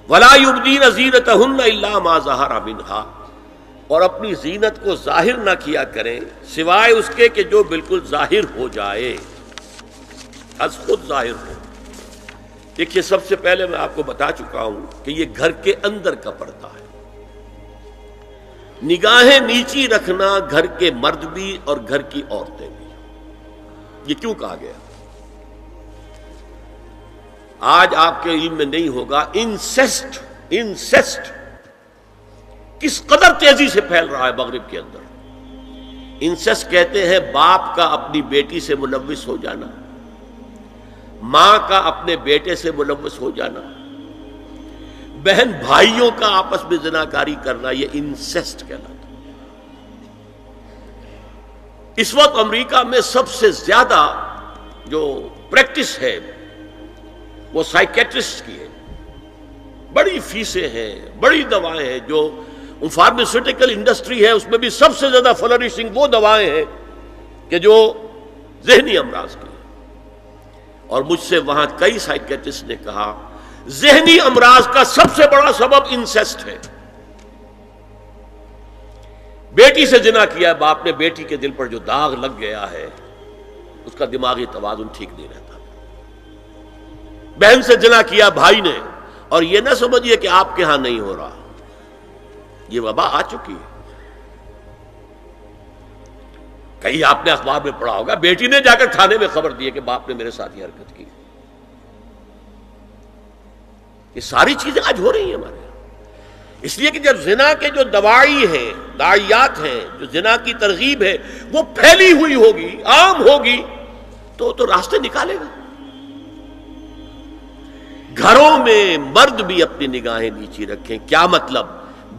وَلَا يُبْدِينَ زِينَتَهُنَّ إِلَّا مَا ظَهَرَ مِنْهَا، اور اپنی زینت کو ظاہر نہ کیا کریں سوائے اس کے کہ جو بالکل ظاہر ہو جائے، از خود ظاہر ہو۔ دیکھیے سب سے پہلے میں آپ کو بتا چکا ہوں کہ یہ گھر کے اندر کا پردہ ہے۔ نگاہیں نیچی رکھنا گھر کے مرد بھی اور گھر کی عورتیں بھی۔ یہ کیوں کہا گیا؟ آج آپ کے علم میں نہیں ہوگا انسیسٹ کس قدر تیزی سے پھیل رہا ہے مغرب کے اندر۔ انسیسٹ کہتے ہیں باپ کا اپنی بیٹی سے ملوث ہو جانا، ماں کا اپنے بیٹے سے ملوث ہو جانا، بہن بھائیوں کا آپس میں زناکاری کرنا، یہ انسیسٹ کہلاتا ہے۔ اس وقت امریکہ میں سب سے زیادہ جو پریکٹس ہے وہ سائیکیٹرسٹ کی ہے، بڑی فیسیں ہیں، بڑی دوائیں ہیں، جو فارماسیوٹیکل انڈسٹری ہے اس میں بھی سب سے زیادہ فلرشنگ وہ دوائیں ہیں کہ جو ذہنی امراض کی ہیں۔ اور مجھ سے وہاں کئی سائیکیٹرسٹ نے کہا ذہنی امراض کا سب سے بڑا سبب انسیسٹ ہے۔ بیٹی سے زنا کیا ہے باپ نے، بیٹی کے دل پر جو داغ لگ گیا ہے اس کا دماغی توازن ٹھیک نہیں رہتا۔ بہن سے زنا کیا بھائی نے، اور یہ نہ سمجھیے کہ آپ کے ہاں نہیں ہو رہا، یہ وبا آ چکی ہے۔ کہیں آپ نے اخبار میں پڑھا ہوگا بیٹی نے جا کر تھانے میں خبر دی کہ باپ نے میرے ساتھ یہ حرکت کی. یہ ساری چیزیں آج ہو رہی ہیں ہمارے یہاں. اس لیے کہ جب زنا کے جو دواعی ہیں، داعیات ہیں، جو زنا کی ترغیب ہے وہ پھیلی ہوئی ہوگی، عام ہوگی، تو راستے نکالے گا. گھروں میں مرد بھی اپنی نگاہیں نیچی رکھیں. کیا مطلب؟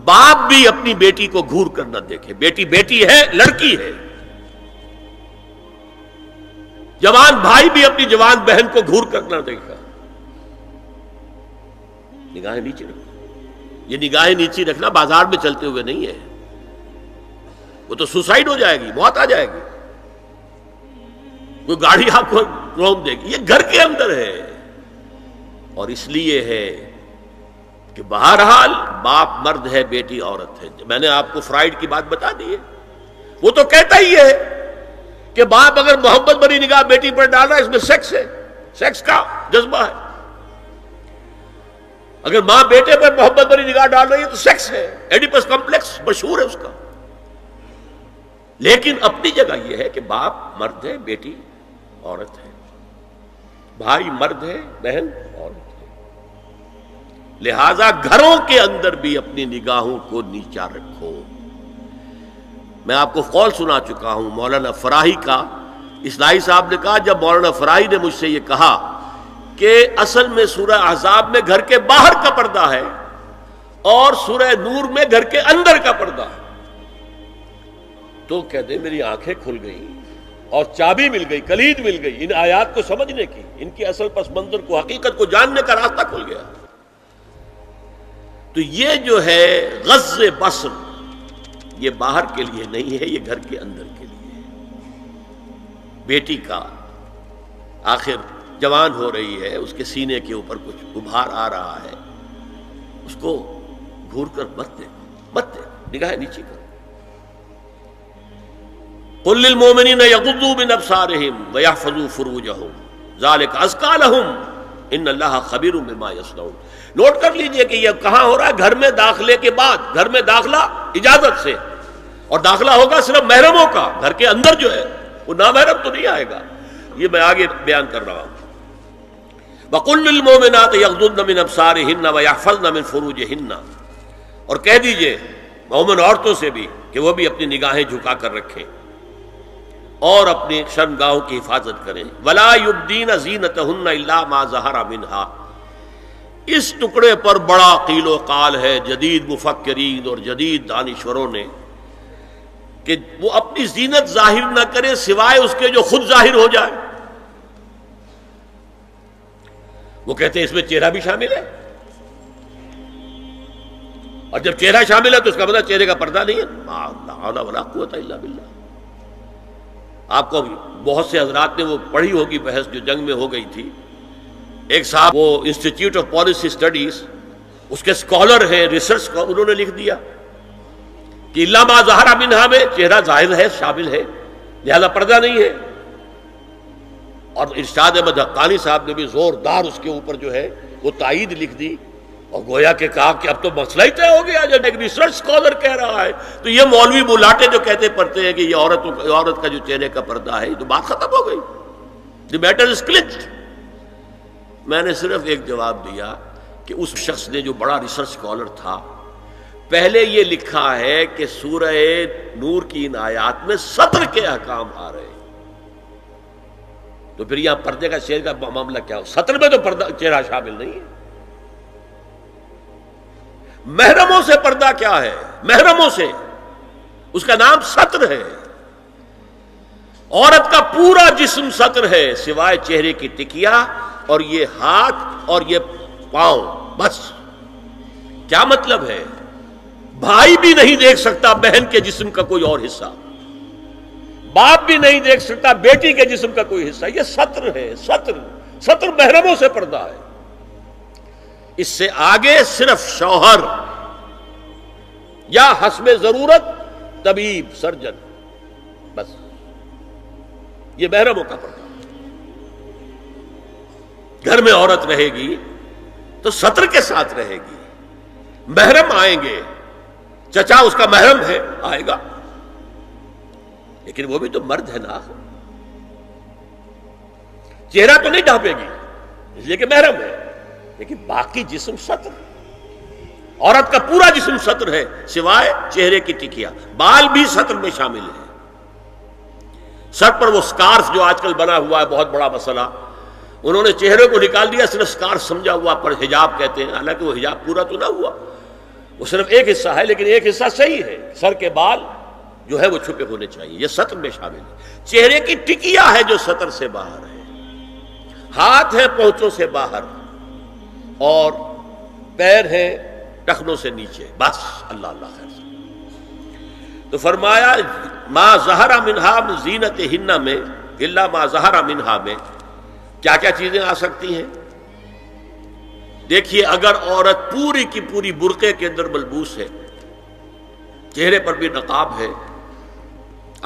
باپ بھی اپنی بیٹی کو گھور کر نہ دیکھے. بیٹی بیٹی ہے، لڑکی ہے. جوان بھائی بھی اپنی جوان بہن کو گھور کر نہ دیکھا. نگاہیں نیچی رکھو. یہ نگاہیں نیچی رکھنا بازار میں چلتے ہوئے نہیں ہے. وہ تو سوسائڈ ہو جائے گی، موت آ جائے گی. کوئی گاڑی آپ کو روک دے گی. یہ گھر کے اندر ہے. اور اس لیے ہے کہ بہرحال باپ مرد ہے، بیٹی عورت ہے. میں نے آپ کو فرائیڈ کی بات بتا دی ہے. وہ تو کہتا ہی ہے کہ باپ اگر محبت بھری نگاہ بیٹی پر ڈال رہا ہے، اس میں سیکس ہے، سیکس کا جذبہ ہے. اگر ماں بیٹے پر محبت بھری نگاہ ڈال رہی ہے تو سیکس ہے. ایڈیپس کمپلیکس مشہور ہے اس کا. لیکن اپنی جگہ یہ ہے کہ باپ مرد ہے، بیٹی عورت ہے. بھائی مرد ہے، بہن عورت ہے. لہذا گھروں کے اندر بھی اپنی نگاہوں کو نیچا رکھو. میں آپ کو قول سنا چکا ہوں مولانا فراہی کا. اصلاحی صاحب نے کہا جب مولانا فراہی نے مجھ سے یہ کہا کہ اصل میں سورہ احزاب میں گھر کے باہر کا پردہ ہے اور سورہ نور میں گھر کے اندر کا پردہ ہے، تو کہتے میری آنکھیں کھل گئی اور چابی مل گئی، کلید مل گئی ان آیات کو سمجھنے کی، ان کی اصل پس منظر کو، حقیقت کو جاننے کا راستہ کھل گیا. تو یہ جو ہے غض بصر، یہ باہر کے لیے نہیں ہے، یہ گھر کے اندر کے لیے ہے. بیٹی کا آخر جوان ہو رہی ہے، اس کے سینے کے اوپر کچھ ابھار آ رہا ہے، اس کو گھور کر مت دے، نگاہ نیچی کرو. قل للمؤمنین یغضوا من ابصارہم ویحفظوا فروجہم ذلک ازکی لہم ان اللہ خبیر بما یصنعون. نوٹ کر لیجئے کہ یہ کہاں ہو رہا ہے؟ گھر میں داخلے کے بعد. گھر میں داخلہ اجازت سے، اور داخلہ ہوگا صرف محرموں کا. گھر کے اندر جو ہے وہ نامحرم تو نہیں آئے گا. یہ میں آگے بیان کر رہا ہوں. وَقُلْ لِلْمُؤْمِنَاتِ يَغْضُضْنَ مِنْ أَبْصَارِهِنَّ وَيَحْفَظْنَ مِنْ فُرُوجِهِنَّ. اور کہہ دیجئے مومن عورتوں سے بھی کہ وہ بھی اپنی نگاہیں جھکا کر رکھیں اور اپنی شرمگاہوں کی حفاظت کریں. وَلَا يُبْدِينَ زِينَتَهُنَّ إِلَّا مَا ظَهَرَ مِنْهَا. اس ٹکڑے پر بڑا قیل و قال ہے جدید مفکرین اور جدید دانشوروں نے کہ وہ اپنی زینت ظاہر نہ کرے سوائے اس کے جو خود ظاہر ہو جائے. وہ کہتے ہیں اس میں چہرہ بھی شامل ہے، اور جب چہرہ شامل ہے تو اس کا مطلب چہرے کا پردہ نہیں ہے. لا حول ولا قوت الا باللہ. آپ کو بہت سے حضرات نے وہ پڑھی ہوگی بحث جو جنگ میں ہو گئی تھی. ایک صاحب وہ انسٹیٹیوٹ آف پالیسی اسٹڈیز اس کے اسکالر ہیں، ریسرچ کا، انہوں نے لکھ دیا کہ الا ما ظہر منہا میں چہرہ ظاہر ہے، شامل ہے، لہذا پردہ نہیں ہے. اور ارشاد احمد حقانی صاحب نے بھی زوردار اس کے اوپر جو ہے وہ تائید لکھ دی، اور گویا کہ کہا کہ اب تو مسئلہ ہی طے ہو گیا. جب ایک ریسرچ اسکالر کہہ رہا ہے تو یہ مولوی ملاٹے جو کہتے پڑتے ہیں کہ یہ عورت کا جو چہرے کا پردہ ہے، تو بات ختم ہو گئی. The matter is clutched. میں نے صرف ایک جواب دیا کہ اس شخص نے جو بڑا ریسرچ اسکالر تھا، پہلے یہ لکھا ہے کہ سورہ نور کی ان آیات میں سطر کے احکام آ رہے ہیں، تو پھر یہاں پردے کا چہرے کا معاملہ کیا ہو؟ سطر میں تو پردہ چہرہ شامل نہیں ہے. محرموں سے پردہ کیا ہے؟ محرموں سے اس کا نام سطر ہے. عورت کا پورا جسم سطر ہے سوائے چہرے کی ٹکیا اور یہ ہاتھ اور یہ پاؤں، بس. کیا مطلب ہے؟ بھائی بھی نہیں دیکھ سکتا بہن کے جسم کا کوئی اور حصہ، باپ بھی نہیں دیکھ سکتا بیٹی کے جسم کا کوئی حصہ. یہ سطر ہے. سطر محرموں سے پردہ ہے. اس سے آگے صرف شوہر یا حسب ضرورت طبیب، سرجن، بس. یہ محرموں کا پردہ. گھر میں عورت رہے گی تو سطر کے ساتھ رہے گی. محرم آئیں گے، چچا اس کا محرم ہے، آئے گا. لیکن وہ بھی تو مرد ہے نا، چہرہ تو نہیں ڈھانپے گی اس لیے کہ محرم ہے، لیکن باقی جسم ستر، عورت کا پورا جسم ستر ہے سوائے چہرے کی ٹکیا، بال بھی ستر میں شامل ہے۔ سر پر وہ سکارف جو آج کل بنا ہوا ہے بہت بڑا مسئلہ، انہوں نے چہرے کو نکال دیا، صرف سکارف سمجھا ہوا پر حجاب کہتے ہیں، حالانکہ وہ حجاب پورا تو نہ ہوا، وہ صرف ایک حصہ ہے، لیکن ایک حصہ صحیح ہے، سر کے بال جو ہے وہ چھپے ہونے چاہیے، یہ سطر میں شامل ہے۔ چہرے کی ٹکیا ہے جو سطر سے باہر ہے، ہاتھ ہے پونچوں سے باہر، اور پیر ہے ٹخنوں سے نیچے، بس اللہ اللہ خیر سے۔ تو فرمایا ما ظہر منہا من زینتہن میں الا ما ظہر منہا میں کیا کیا چیزیں آ سکتی ہیں؟ دیکھیے، اگر عورت پوری کی پوری برقعے کے اندر ملبوس ہے، چہرے پر بھی نقاب ہے،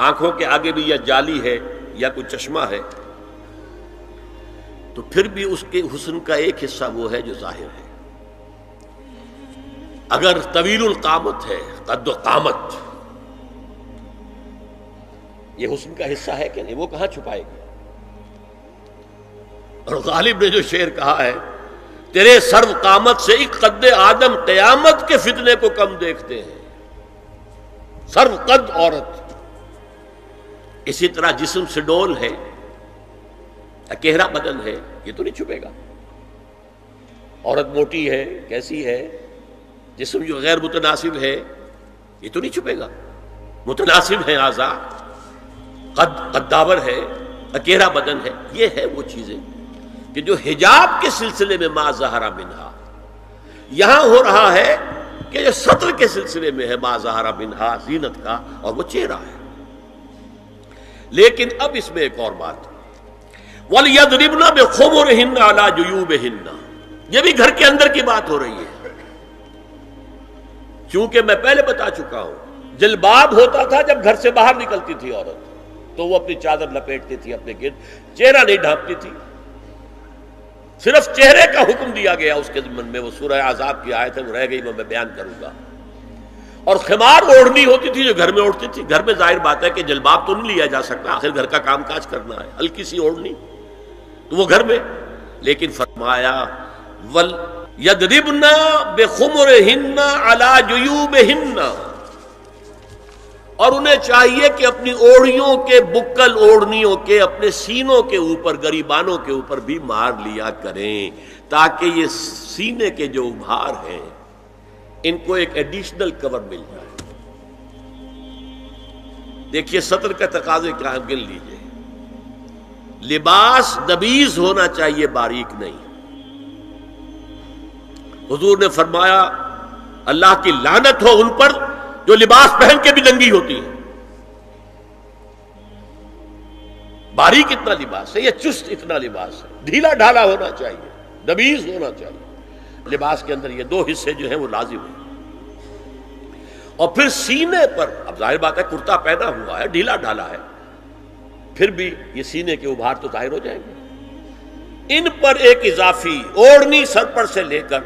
آنکھوں کے آگے بھی یا جالی ہے یا کوئی چشمہ ہے، تو پھر بھی اس کے حسن کا ایک حصہ وہ ہے جو ظاہر ہے۔ اگر طویل القامت ہے، قد و قامت، یہ حسن کا حصہ ہے کہ نہیں؟ وہ کہاں چھپائے گی؟ اور غالب نے جو شعر کہا ہے، تیرے سرو قامت سے ایک قد آدم قیامت کے فتنے کو کم دیکھتے ہیں۔ سرو قد عورت، اسی طرح جسم سے ڈول ہے، اکیرا بدن ہے، یہ تو نہیں چھپے گا۔ عورت موٹی ہے، کیسی ہے، جسم جو غیر متناسب ہے، یہ تو نہیں چھپے گا۔ متناسب ہے اعضاء، قداور ہے، اکیرا بدن ہے، یہ ہے وہ چیزیں کہ جو حجاب کے سلسلے میں ما ظہر منہا، یہاں ہو رہا ہے کہ جو سطر کے سلسلے میں ہے ما ظہر منہا زینت کا، اور وہ چہرہ ہے۔ لیکن اب اس میں ایک اور بات، وَلْيَضْرِبْنَ بِخُمُرِهِنَّ عَلَى جُيُوبِهِنَّ، یہ بھی گھر کے اندر کی بات ہو رہی ہے، چونکہ میں پہلے بتا چکا ہوں جلباب ہوتا تھا جب گھر سے باہر نکلتی تھی عورت، تو وہ اپنی چادر لپیٹتی تھی اپنے گرد، چہرہ نہیں ڈھانپتی تھی، صرف چہرے کا حکم دیا گیا اس کے ضمن میں۔ وہ سورہ احزاب کی آیت ہے، وہ رہ گئی، وہ میں بیان کروں گا۔ اور خمار اوڑھنی ہوتی تھی جو گھر میں اوڑھتی تھی، گھر میں ظاہر بات ہے کہ جلباب تو نہیں لیا جا سکتا، آخر گھر کا کام کاج کرنا ہے، ہلکی سی اوڑھنی تو وہ گھر میں، لیکن فرمایا وَلْيَضْرِبْنَ بِخُمُرِهِنَّ عَلَى جُيُوبِهِنَّ، اور انہیں چاہیے کہ اپنی اوڑھیوں کے، بکل اوڑھنیوں کے اپنے سینوں کے اوپر، گریبانوں کے اوپر بھی مار لیا کریں، تاکہ یہ سینے کے جو ابھار ہیں ان کو ایک ایڈیشنل کور مل جائے۔ دیکھیے سطر کا تقاضے کیا ہے، گن لیجئے۔ لباس نبیز ہونا چاہیے، باریک نہیں۔ حضور نے فرمایا اللہ کی لعنت ہو ان پر جو لباس پہن کے بھی ننگی ہوتی ہے۔ باریک اتنا لباس ہے یا چست اتنا لباس ہے، ڈھیلا ڈھالا ہونا چاہیے، نبیز ہونا چاہیے۔ لباس کے اندر یہ دو حصے جو ہیں وہ لازم ہیں۔ اور پھر سینے پر، اب ظاہر بات ہے کرتا پہنا ہوا ہے، ڈھیلا ڈھالا ہے، پھر بھی یہ سینے کے ابھار تو ظاہر ہو جائیں گے۔ ان پر ایک اضافی اوڑھنی سر پر سے لے کر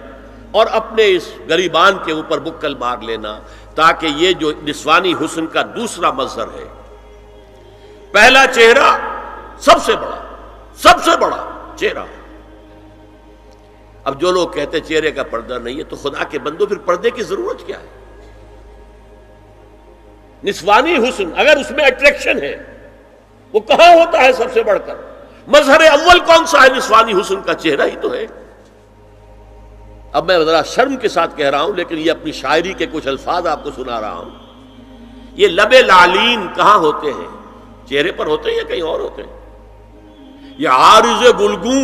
اور اپنے اس گریبان کے اوپر بکل مار لینا، تاکہ یہ جو نسوانی حسن کا دوسرا مظہر ہے، پہلا چہرہ سب سے بڑا چہرہ۔ اب جو لوگ کہتے چہرے کا پردہ نہیں ہے، تو خدا کے بندو پھر پردے کی ضرورت کیا ہے؟ نسوانی حسن اگر اس میں اٹریکشن ہے، وہ کہاں ہوتا ہے سب سے بڑھ کر؟ مظہر اول کون سا ہے نسوانی حسن کا؟ چہرہ ہی تو ہے۔ اب میں ذرا شرم کے ساتھ کہہ رہا ہوں، لیکن یہ اپنی شاعری کے کچھ الفاظ آپ کو سنا رہا ہوں۔ یہ لب لعلین کہاں ہوتے ہیں؟ چہرے پر ہوتے ہیں یا کہیں اور ہوتے ہیں؟ یہ عارض گلگوں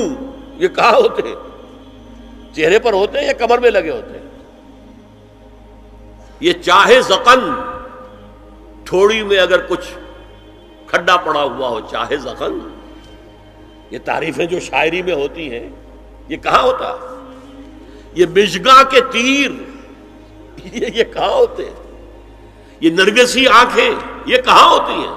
یہ کہاں ہوتے ہیں؟ چہرے پر ہوتے ہیں یا کمر میں لگے ہوتے ہیں؟ یہ چاہے زقن، تھوڑی میں اگر کچھ کھڈا پڑا ہوا ہو، چاہے زقن، یہ تعریفیں جو شاعری میں ہوتی ہیں یہ کہاں ہوتا؟ یہ مژگاں کے تیر یہ کہاں ہوتے ہیں؟ یہ نرگسی آنکھیں یہ کہاں ہوتی ہیں؟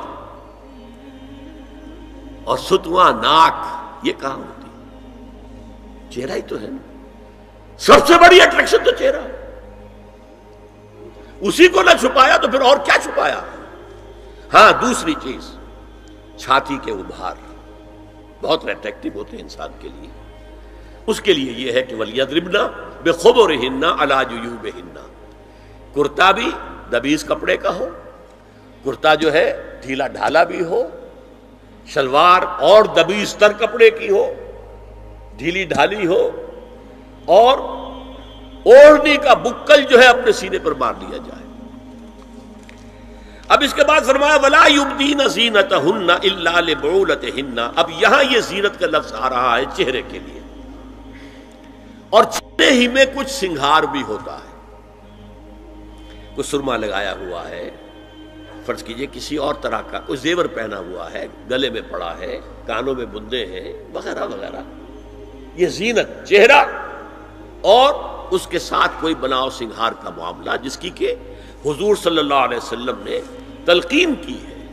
اور ستواں ناک یہ کہاں ہوتی ہے؟ چہرہ ہی تو ہے نا، سب سے بڑی اٹریکشن تو چہرہ ہے، اسی کو نہ چھپایا تو پھر اور کیا چھپایا؟ ہاں دوسری چیز چھاتی کے ابھار بہت اٹریکٹیو ہوتے ہیں انسان کے لیے. اس کے لیے یہ ہے کہ وَلْيَضْرِبْنَ بِخُمُرِهِنَّ عَلَى جُيُوبِهِنَّ، کرتا بھی دبیز کپڑے کا ہو، کرتا جو ہے ڈھیلا ڈھالا بھی ہو، شلوار اور دبیز تر کپڑے کی ہو، ڈھیلی ڈھالی ہو، اور اوڑھنی کا بکل جو ہے اپنے سینے پر مار لیا جائے. اب اس کے بعد فرمایا وَلَا يُبْدِينَ زِينَتَهُنَّ إِلَّا لِبُعُولَتِهِنَّ. اب یہاں یہ زینت کا لفظ آ رہا ہے چہرے کے لیے، اور چہرے ہی میں کچھ سنگھار بھی ہوتا ہے. کوئی سرما لگایا ہوا ہے، فرض کیجئے کسی اور طرح کا کوئی زیور پہنا ہوا ہے، گلے میں پڑا ہے، کانوں میں بندے ہیں وغیرہ وغیرہ. یہ زینت چہرہ اور اس کے ساتھ کوئی بناؤ سنگھار کا معاملہ جس کی کہ حضور صلی اللہ علیہ وسلم نے تلقین کی ہے.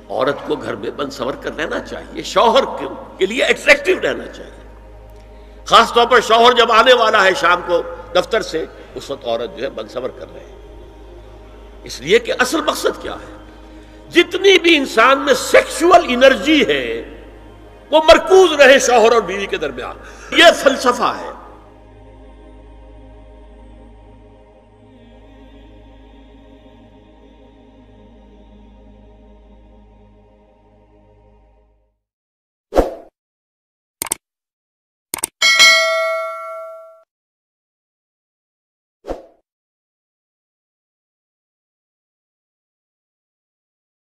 عورت کو گھر میں بن سور کر رہنا چاہیے، شوہر کے لیے ایٹریکٹیو رہنا چاہیے. خاص طور پر شوہر جب آنے والا ہے شام کو دفتر سے، اس وقت عورت جو ہے بن سور کر رہے ہیں. اس لیے کہ اصل مقصد کیا ہے، جتنی بھی انسان میں سیکشول انرجی ہے وہ مرکوز رہے شوہر اور بیوی کے درمیان. یہ فلسفہ ہے.